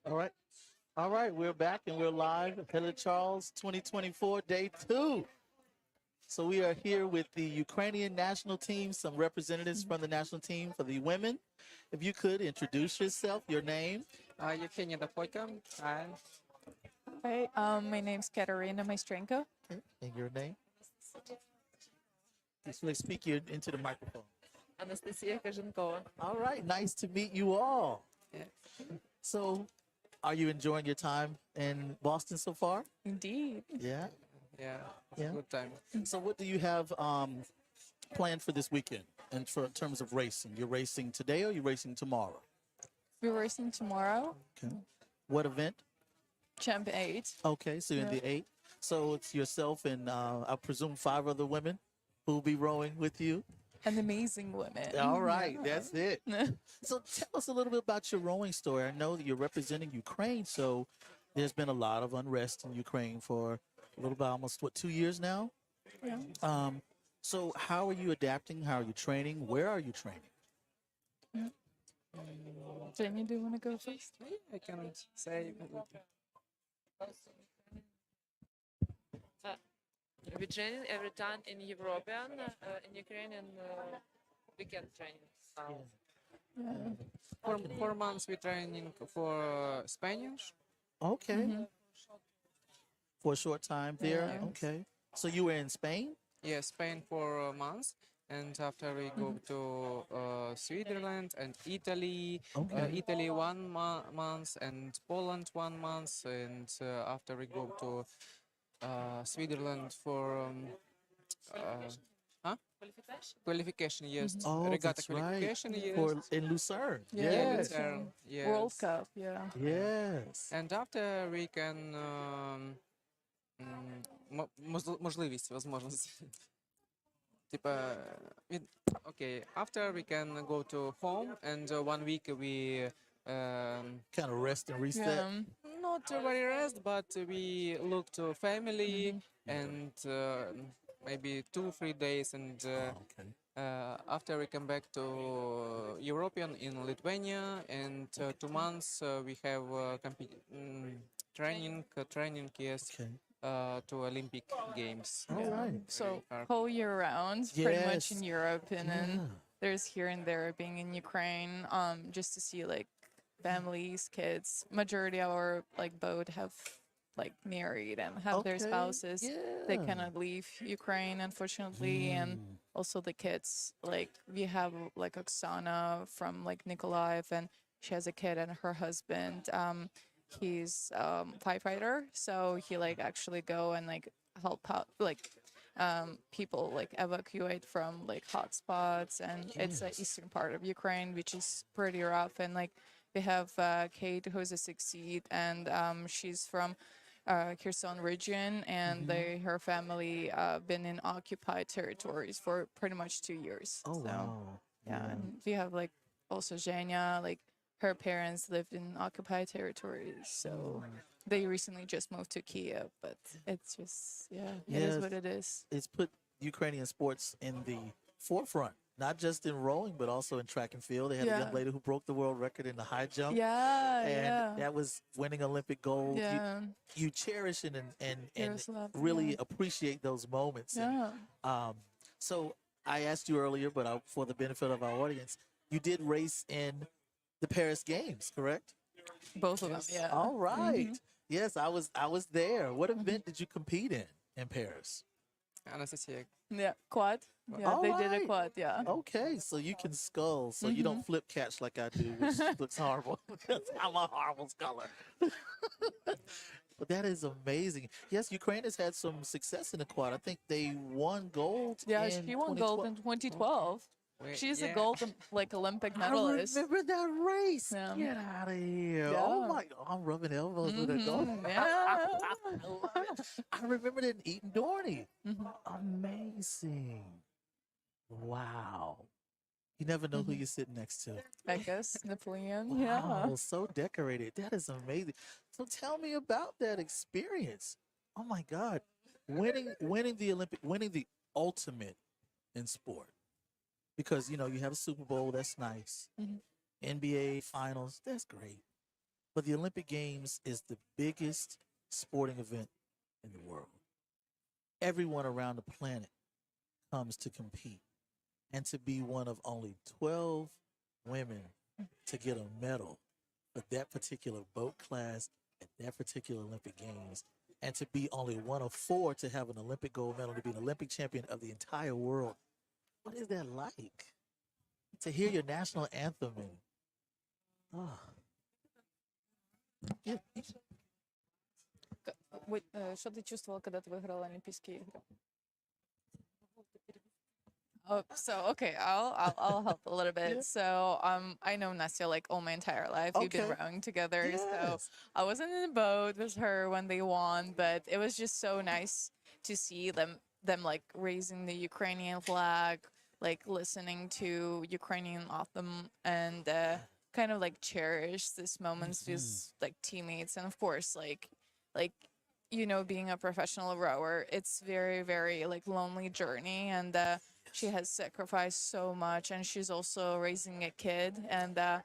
All right. All right. We're back and we're live. Hella Charles 2024, day two. So we are here with the Ukrainian national team, some representatives from the national team for the women. If you could introduce yourself, your name. Yevghenia Dovhodko. Hi. Hi, my name's Katarina Maistrenko. And your name. Just really speak into the microphone. Anastasia Kozhenkova. All right. Nice to meet you all. Yeah. So are you enjoying your time in Boston so far? Indeed. Yeah. Yeah. Yeah. Good time. So what do you have planned for this weekend in terms of racing? You're racing today or you're racing tomorrow? We're racing tomorrow, Okay. What event? Champ 8. Okay, so you're in the 8. So it's yourself and I presume 5 other women who will be rowing with you. An amazing women. All right, that's it. So tell us a little bit about your rowing story. I know that you're representing Ukraine, so there's been a lot of unrest in Ukraine for a little bit, almost, 2 years now? Yeah. So how are you adapting? How are you training? Where are you training? Jamie, do you want to go first? I can say. We train every time in European, in Ukrainian weekend training. Yeah. For 4 months we training for Spanish. Okay. For a short time there? Yeah. Okay. So you were in Spain? Yeah, Spain for months, and after we go to Switzerland and Italy. Okay. Italy 1 month and Poland 1 month, and after we go to Switzerland for qualification. Yes, Oh, regatta that's right. qualification. Yes. For in Lucerne. Yeah, Yeah, Yes. Lucerne, yes. World Cup, yeah. Yes. And after we can можливість, возможность. Типа, okay, after we can go to home, and 1 week we Kind of rest and reset. Yeah. not very rest, but we look to family, and maybe 2-3 days, and Okay. after we come back to European in Lithuania, and 2 months we have training, yes, Okay. to Olympic Games. All Yeah. right. So Very whole year round, pretty much in Yes. Europe, and then Yeah. there's here and there being in Ukraine, just to see like families, kids. Majority of our like boat have like married and have their Okay, spouses. They yeah. cannot leave Ukraine, unfortunately, and also the kids. Like we have like Oksana from like Nikolaev, and she has a kid and her husband. He's firefighter, so he like actually go and like help out like people like evacuate from like hotspots, and it's the Yes. eastern part of Ukraine, which is pretty rough. And like we have Kate, who's a succeed, and she's from Kherson region, and her family been in occupied territories for pretty much 2 years. Oh, So wow. yeah, and we have like also Zhenya, like her parents lived in occupied territories, so they recently just moved to Kiev, but it's just it is Yes. what it is. It's put Ukrainian sports in the forefront, not just in rowing, but also in track and field. They had a Yeah. young lady who broke the world record in the high jump. Yeah, And yeah, that was winning Olympic gold. yeah. You cherish it and Yaroslav, really yeah. appreciate those moments. And, Yeah. so I asked you earlier, but for the benefit of our audience, you did race in the Paris Games, correct? Both of them. Yeah. All right. Yes, I was there. What event did you compete in Paris? Anastasia. Yeah. Quad. Yeah, they did a Alright. quad. Yeah. Okay, so you can scull, so you don't flip catch like I do, which looks horrible because I'm a horrible sculler. But that is amazing. Yes, Ukraine has had some success in the quad. I think they won gold. Yeah, in she won gold in 2012. She's a gold like Olympic medalist. I remember that race. Yeah. Get out of here. Yeah. Oh my God, I'm rubbing elbows with it. Oh, Yeah. I remember that in Eaton Dorney. Amazing. Wow. You never know who you're sitting next to. I guess Napoleon. Yeah. Wow, so decorated. That is amazing. So tell me about that experience. Oh my God. Winning the ultimate in sport? Because you know you have a Super Bowl, that's nice. Mhm. NBA finals, that's great. But the Olympic Games is the biggest sporting event in the world. Everyone around the planet comes to compete. And to be one of only 12 women to get a medal for that particular boat class at that particular Olympic Games, and to be only one of four to have an Olympic gold medal, to be an Olympic champion of the entire world. What is that like? To hear your national anthem and oh, yeah, Что ты чувствовала, когда ты выиграла Олимпийские игры? Oh, so okay, I'll help a little bit. Yeah. So I know Nastia like all my entire life. We've been Okay. rowing together. So yes. I wasn't in the boat with her when they won, but it was just so nice to see them like raising the Ukrainian flag, like listening to Ukrainian anthem, and kind of like cherish these moments with like teammates, and of course like you know, being a professional rower, it's very like lonely journey, and she has sacrificed so much, and she's also raising a kid, and Oh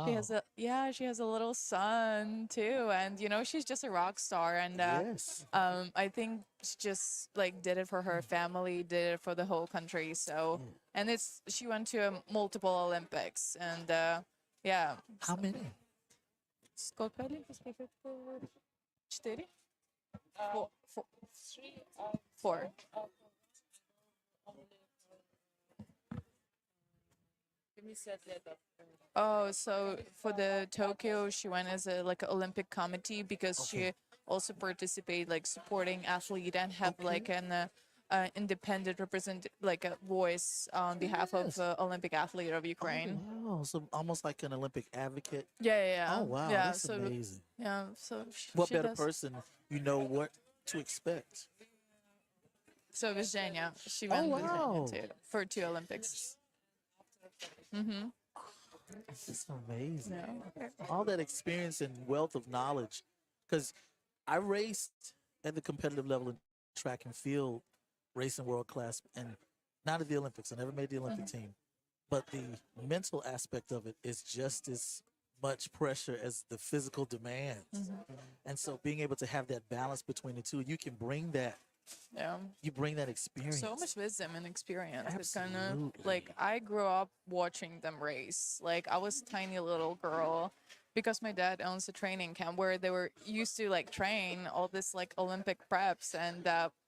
she has wow. she has a little son too, and you know she's just a rock star, and Yes. I think she just like did it for her family, did it for the whole country. So, and it's she went to multiple Olympics, and yeah. How many? Сколько Олимпийских? Четыре? Four. Four. Oh, so for the Tokyo, she went as a like Olympic committee because Okay. she also participated like supporting athlete and have like an independent represent like a voice on behalf of Yes. Olympic athlete of Oh Ukraine. wow. So almost like an Olympic advocate. Yeah. Oh wow, Yeah. that's So amazing. yeah, so What she better does. person you know what to expect? So Yevghenia, she Oh went with wow. Yevgenia too for two Olympics. Mm-hmm. That's amazing. Yeah. All that experience and wealth of knowledge. Because I raced at the competitive level in track and field, racing world class, and not at the Olympics. I never made the Olympic team. But the mental aspect of it is just as much pressure as the physical demands. And so being able to have that balance between the two, you can bring that, Yeah. you bring that experience. So much wisdom and experience. It's kind of Absolutely. like I grew up watching them race. Like I was a tiny little girl because my dad owns a training camp where they were used to like train all this like Olympic preps, and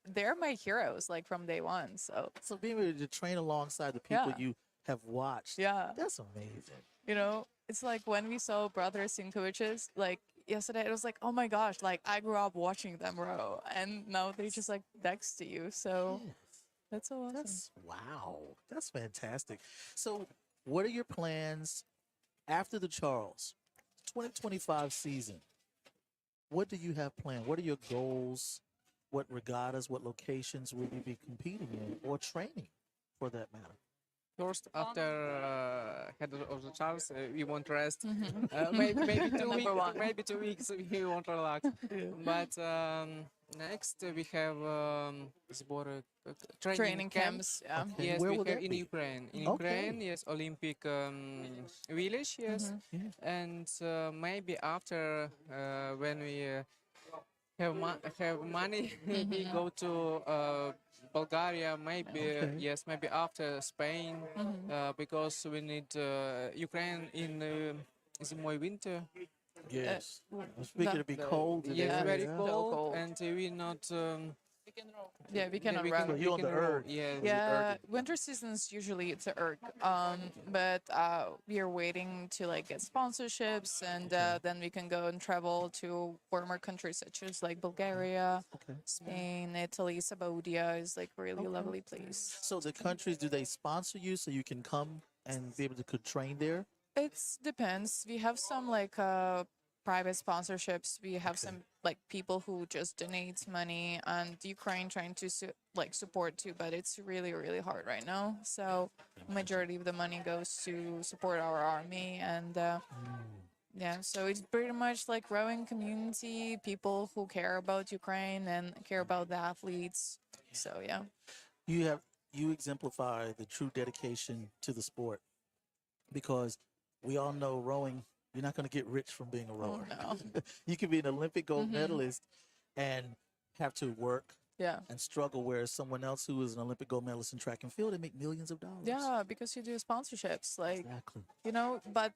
they're my heroes like from day one. So So being able to train alongside the people Yeah. you have watched, yeah, that's amazing. you know, it's like when we saw Brother Sinkoviches like yesterday, it was like, oh my gosh, like I grew up watching them row, and now they're just like next to you. So Yes. that's so awesome. That's wow. That's fantastic. So, what are your plans after the Charles 2025 season? What do you have planned? What are your goals? What regattas, what locations will you be competing in or training for that matter? First, after head of the Charles, we want rest. Maybe two Number weeks. one. Maybe 2 weeks we want relax. But next we have сборы, Training camp. camps. Yeah. Okay. Yes, Where we will have that in be? Ukraine. In Okay. Ukraine, yes, Olympic village, yes, Yeah. and maybe after when we have money, we go to Bulgaria. Maybe Okay. yes, maybe after Spain, because we need Ukraine in zimой winter. Yes. I'm speaking to be cold today. Yes, Yeah, very it's yeah. so cold, cold. and we not. Yeah, we cannot we run. So we you on the row, erg. yes. Yeah, winter seasons usually it's a erg. But we are waiting to like get sponsorships, and then we can go and travel to warmer countries such as like Bulgaria, Okay. Spain, Italy. Sabaudi is like really lovely place. So the countries, do they sponsor you so you can come and be able to train there? It depends. We have some like private sponsorships. We have some like people who just donate money, and Ukraine trying to like support too, but it's really hard right now. So majority of the money goes to support our army, and yeah, so it's pretty much like growing community, people who care about Ukraine and care about the athletes. So yeah. You have you exemplify the true dedication to the sport because we all know rowing, you're not going to get rich from being a rower. no. You can be an Olympic gold medalist and have to work Yeah. and struggle, whereas someone else who is an Olympic gold medalist in track and field, they make millions of dollars. Yeah, because you do sponsorships, like, Exactly. you know, but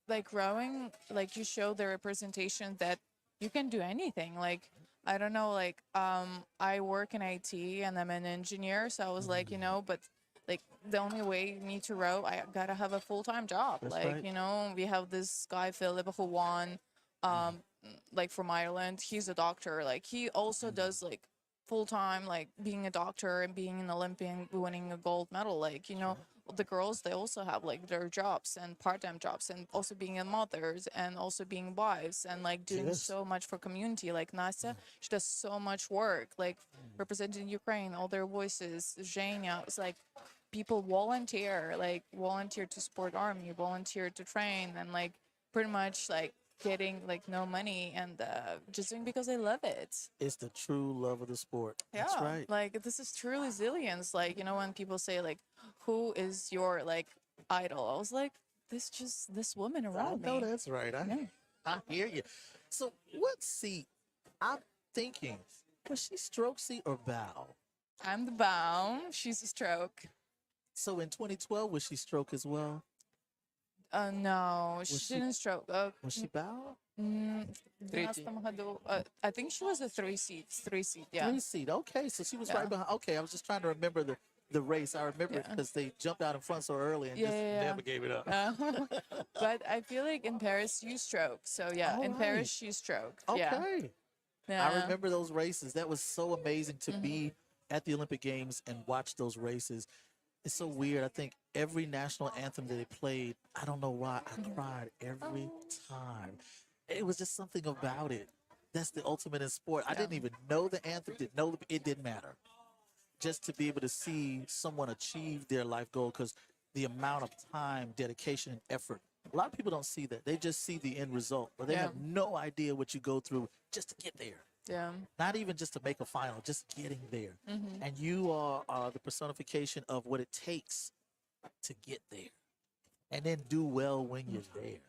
like rowing, like you show the representation that you can do anything. Like, I don't know, like I work in IT and I'm an engineer, so I was like, you know, but like the only way me to row, I gotta have a full-time job. That's Like, right. you know, we have this guy Philip who won like from Ireland. He's a doctor. Like he also does like full time, like being a doctor and being an Olympian, winning a gold medal. Like, you know, the girls, they also have like their jobs and part-time jobs and also being a mothers and also being wives and like doing Yes. so much for community. Like Nastya, she does so much work, like representing Ukraine, all their voices. Zhenya, it's like people volunteer to support army, volunteer to train, and like pretty much like getting like no money and just doing because they love it. It's the true love of the sport. That's Yeah, right. like this is true resilience. Like, you know, when people say like, "Who is your like idol?" I was like, this woman I around know me. that's right. Yeah. I hear you. So what seat? I'm thinking, was she stroke seat or bow? I'm the bow. She's a stroke. So in 2012, was she stroke as well? No, she she- didn't stroke. Was she bow? В 12 году, I think she was a three seat, yeah. 3 seat. Okay, so she was Yeah. right behind. Okay, I was just trying to remember the race. I remember it Yeah. because they jumped out in front so early and Yeah, just yeah, yeah. never gave it up. But I feel like in Paris you stroke. So yeah, in Alright. Paris she stroked. Yeah. Okay. Yeah. I remember those races. That was so amazing to be at the Olympic Games and watch those races. It's so weird. I think every national anthem that they played, I don't know why, I cried every time. It was just something about it. That's the ultimate in sport. I didn't even know the anthem, didn't know it didn't matter. Just to be able to see someone achieve their life goal, because the amount of time, dedication, and effort. A lot of people don't see that. They just see the end result, but they Yeah. have no idea what you go through just to get there. Yeah. Not even just to make a final, just getting there. And you are the personification of what it takes to get there and then do well when you're there.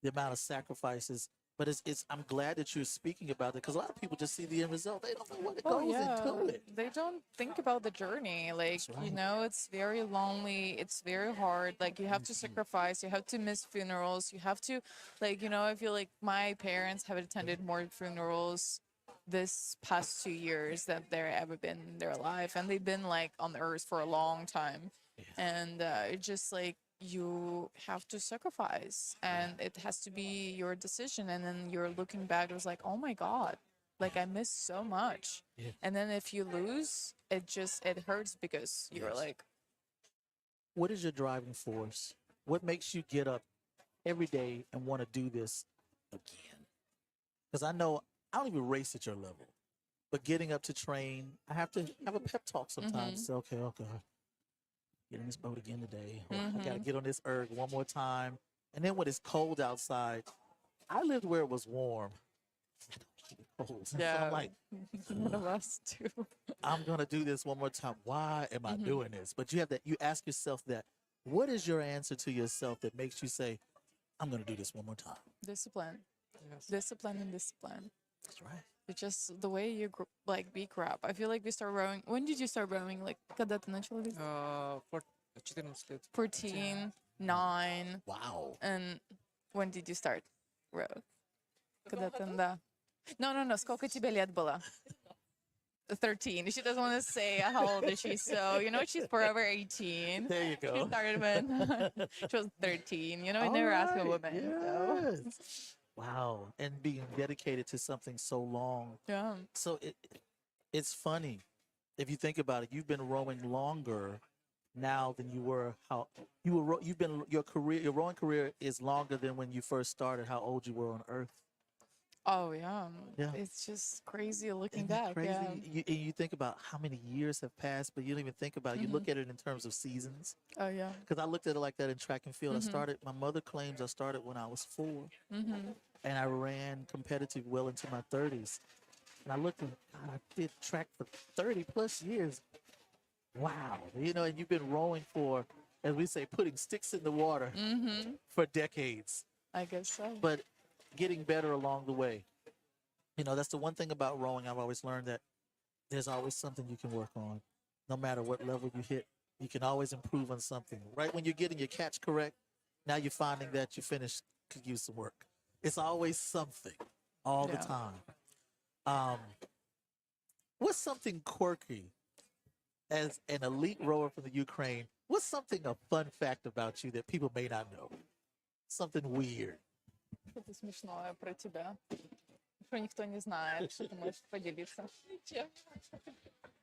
The amount of sacrifices. But it's I'm glad that you're speaking about it because a lot of people just see the end result. They don't know what it Oh goes yeah. into it. They don't think about the journey. Like, That's right. you know, it's very lonely. It's very hard. Like you have to sacrifice. You have to miss funerals. You have to, like, you know, I feel like my parents have attended more funerals this past 2 years than they've ever been in their life, and they've been like on the earth for a long time. And it's just like you have to sacrifice, and it has to be your decision. And then you're looking back, it was like, oh my god, like I missed so much. Yeah. And then if you lose, it hurts because you're Yes. like, What is your driving force? What makes you get up every day and want to do this again? Because I know I don't even race at your level, but getting up to train, I have to have a pep talk sometimes. Say, okay, get in this boat again today. Or I got to get on this erg one more time. And then when it's cold outside, I lived where it was warm. I don't keep it cold. So Yeah. I'm like, one of us too. I'm gonna do this one more time. Why am I doing this? But you have that. You ask yourself that. What is your answer to yourself that makes you say, I'm gonna do this one more time? Discipline. Yes. Discipline and discipline. That's right. It's just the way you like be crap. I feel like we start rowing. When did you start rowing? Like, когда ты начала вести? For 14 лет. 14, 9, Wow. and when did you start row? Когда ты, да. No. Сколько тебе лет было? 13. She doesn't want to say how old is she, so you know she's forever 18. There you She go. started when she was 13. You know, I never asked a woman. So. Yes. Wow. And being dedicated to something so long. Yeah. So it's funny. If you think about it, you've been rowing longer now than you were your rowing career is longer than when you first started, how old you were on earth. Oh yeah. Yeah. It's just crazy looking Isn't that back. crazy? Yeah. You think about how many years have passed, but you don't even think about it. You look at it in terms of seasons. Oh yeah. Because I looked at it like that in track and field. My mother claims I started when I was 4. And I ran competitive well into my 30s. And I looked and God, I did track for 30 plus years. Wow. You know, and you've been rowing for, as we say, putting sticks in the water for decades, I guess so. but getting better along the way. You know, that's the one thing about rowing. I've always learned that there's always something you can work on. No matter what level you hit, you can always improve on something. Right when you're getting your catch correct, now you're finding that you finished, could use some work. It's always something all the Yeah. time. Um, what's something quirky as an elite rower from the Ukraine? What's something, a fun fact about you that people may not know? Something weird. Что-то смешное про тебя. Что никто не знает, что ты можешь поделиться.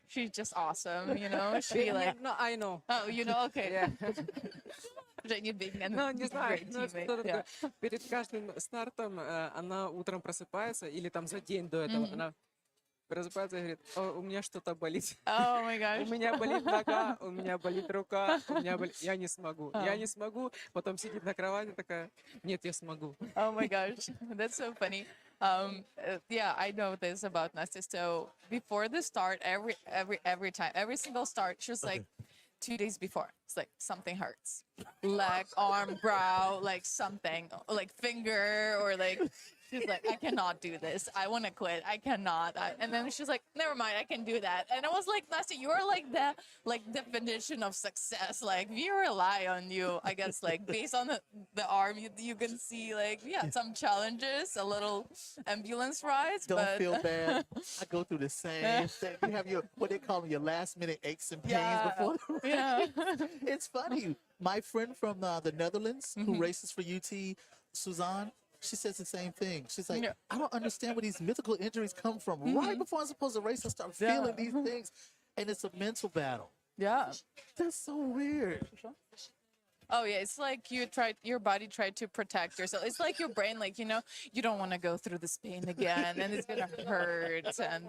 She's just awesome, you know? She like, No, I know. oh, you know, okay. Yeah. Женя being a Ну, не знаю, great ну, teammate. что Yeah. такое. Перед каждым стартом она утром просыпается, или там за день до этого, она просыпается и говорит: «О, у меня что-то болит. Oh my У gosh. меня болит нога, у меня болит рука, у меня болит... Я не смогу, я не смогу». Потом сидит на кровати такая: «Нет, я смогу». Oh my gosh, that's so funny. Yeah, I know this about Nastya. So before the start, every time, every single start, she was like, 2 days before, it's like something hurts, leg, arm, brow, like something, like finger, or like. She's like, I cannot do this. I want to quit. I cannot. And then she's like, never mind, I can do that. And I was like, Nastya, you are like the definition of success. Like we rely on you. I guess like based on the arm, you can see like some challenges, a little ambulance rides. Don't but feel bad. I go through the same thing. You have your, what they call them, your last minute aches and pains Yeah. before the race. Yeah. It's funny. My friend from the Netherlands who races for UT, Suzanne, she says the same thing. She's like, Yeah. I don't understand where these mythical injuries come from. Right before I'm supposed to race, I start Yeah. feeling these things. And it's a mental battle. Yeah. That's so weird. Oh yeah, it's like your body tried to protect yourself. It's like your brain, like, you know, you don't want to go through this pain again, and it's gonna hurt. And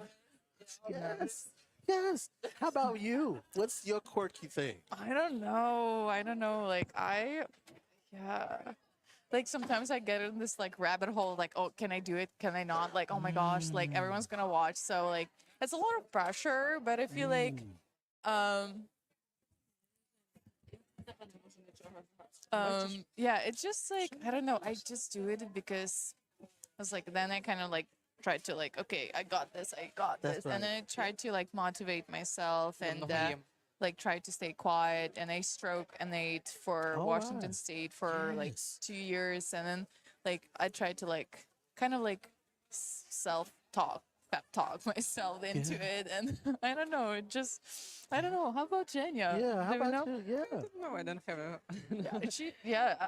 Yes. Yes. How about you? What's your quirky thing? I don't know. Like yeah. Like sometimes I get in this like rabbit hole, like, oh, can I do it? Can I not? Like, oh my gosh, like everyone's gonna watch. So like it's a lot of pressure, but I feel like yeah, it's just like I don't know, I just do it because I was like then I kind of like tried to like, okay, I got this. That's And then I right. tried to like motivate myself and Много ем. like try to stay quiet, and I stroke and ate for Oh, Washington wow. State for like Yes. 2 years, and then like I tried to like kind of like self-talk, pep talk myself into it, and I don't know, it just I don't know. How about Jenya? Yeah. How Do you about know? you? Yeah. No, I don't have a...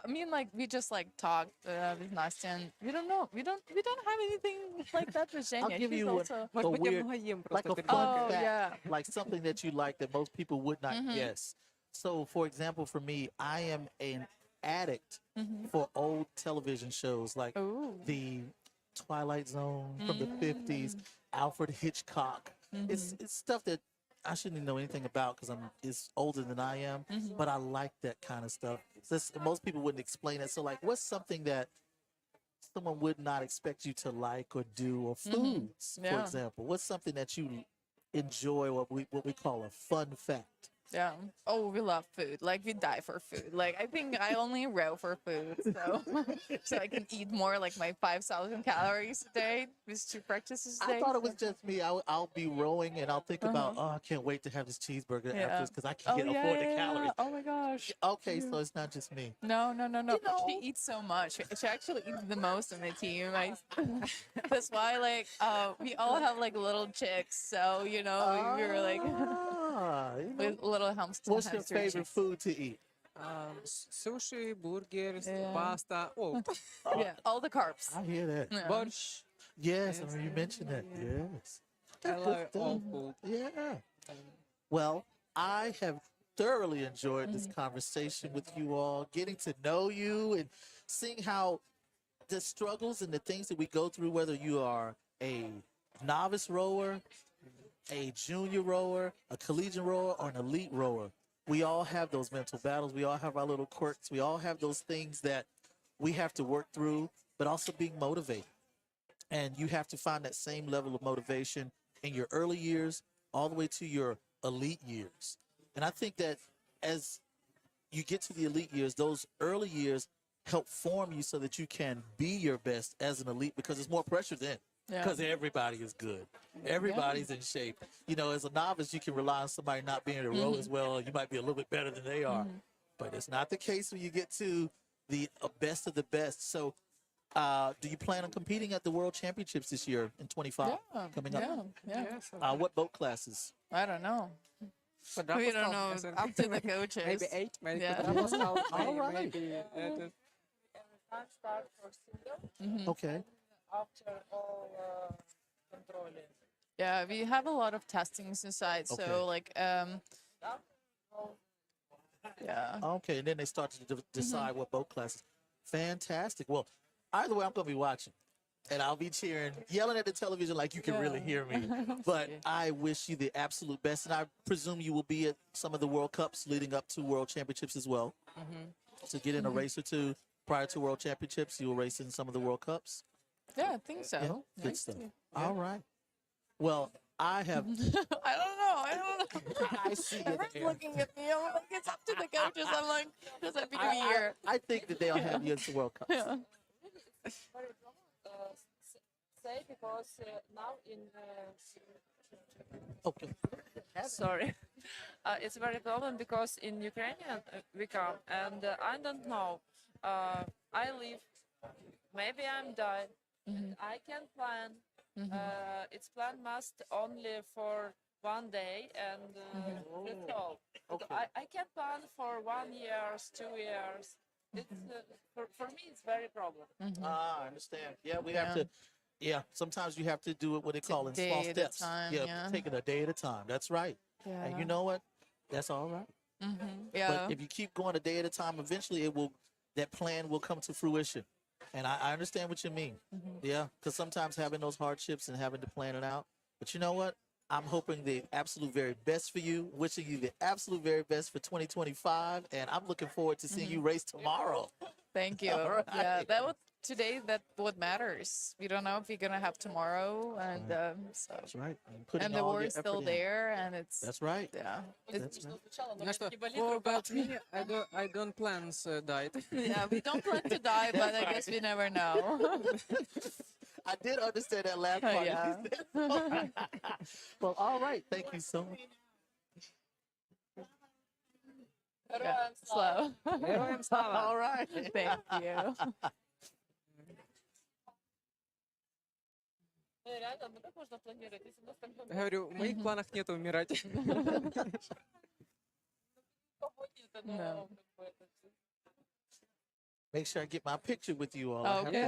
I mean, like we just like talked with Nastya, and we don't know, we don't have anything like that with Jenya. give She's you also Может a быть, я weird, много ем like просто a перед fun Oh, гонкой. fact, yeah. like something that you like that most people would not guess. So, for example, for me, I am an addict for old television shows like Ooh. the Twilight Zone from the 50s, Alfred Hitchcock. It's stuff that I shouldn't know anything about because I'm is older than I am, but I like that kind of stuff. Most people wouldn't explain it. So, like, what's something that someone would not expect you to like or do, or foods, for Yeah. example? What's something that you enjoy, what we call a fun fact? Yeah. Oh, we love food. Like we die for food. Like I think I only row for food, so so I can eat more, like my 5,000 calories a day with 2 practices a day. I thought it was just me. I'll be rowing and I'll think about, oh, I can't wait to have this cheeseburger Yeah. afterwards because I can't afford the calories. Oh my gosh. Okay, so it's not just me. No. know- She eats so much. She actually eats the most in the team. That's why, like, we all have like little chicks. So you know, we were like You know, with little hamster. what's your hamster favorite chicks. food to eat? Суши, бургер, Yeah. паста, Yeah, all the carbs. I hear that. Yeah. борщ. Yes, I mean, you mentioned that. Yes. I That's love good all stuff. food. Yeah. Well, I have thoroughly enjoyed this conversation with you all, getting to know you and seeing how the struggles and the things that we go through, whether you are a novice rower, a junior rower, a collegiate rower, or an elite rower, we all have those mental battles. We all have our little quirks. We all have those things that we have to work through, but also being motivated. And you have to find that same level of motivation in your early years all the way to your elite years. And I think that as you get to the elite years, those early years help form you so that you can be your best as an elite because there's more pressure then. Yeah. Because everybody is good. Everybody's in shape. You know, as a novice, you can rely on somebody not being able to row as well. You might be a little bit better than they are. But it's not the case when you get to the best of the best. So do you plan on competing at the World Championships this year in 25 coming up? Yeah. What boat classes? I don't know. Квадратный We don't стол, know. yes, and Up to the coaches. maybe 8, maybe Yeah. квадратный стол, All right. maybe Start for single Okay. after all controlling. Yeah, we have a lot of testings inside. Okay. So like yeah. Okay, and then they start to decide what boat classes. Fantastic. Well, either way, I'm going to be watching. And I'll be cheering, yelling at the television like you can really hear me. But I wish you the absolute best. And I presume you will be at some of the World Cups leading up to World Championships as well. So get in a race or two prior to World Championships. You will race in some of the World Cups. Yeah, I think so. Yeah, good stuff. All right. Well, I have. I don't know. I see it Everyone's there. looking at me. I'm like, it's up to the coaches. I'm like, does it become a year? I think that they'll have you into World Cups. Yeah. Say because now in Okay. sorry, it's very common because in Ukrainian we come and I don't know. I live, maybe I'm died. I can plan. Its plan must only for one day and that's all. But I can plan for 1 year, 2 years. It's for me it's very problem. I understand. Yeah, we have to. Yeah, sometimes you have to do it what they call in day small at a steps. time, Yeah, yeah. take it a day at a time. That's right. Yeah. And you know what? That's all right. Yeah. But if you keep going a day at a time, eventually that plan will come to fruition. And I understand what you mean. Yeah, because sometimes having those hardships and having to plan it out. But you know what? I'm hoping the absolute very best for you, wishing you the absolute very best for 2025. And I'm looking forward to seeing you race tomorrow. Thank you. All Yeah, right. today that what matters. We don't know if we're gonna have tomorrow, and so That's right. And putting and the all war your is still effort in. there, and it's That's right. yeah. That's right. Ну что, for about me, I don't plan diet. Yeah, we don't plan to die, but I guess we never know. I did understand that last part. Yeah. Well, all right. Thank you so much. Yeah, slow. Героям слава! All right. Thank you. Реально, ну как можно планировать, если у нас так много Говорю, в моих планах нету умирать. кого нет, No. но как бы это Make sure I get my picture with you all. I have Okay.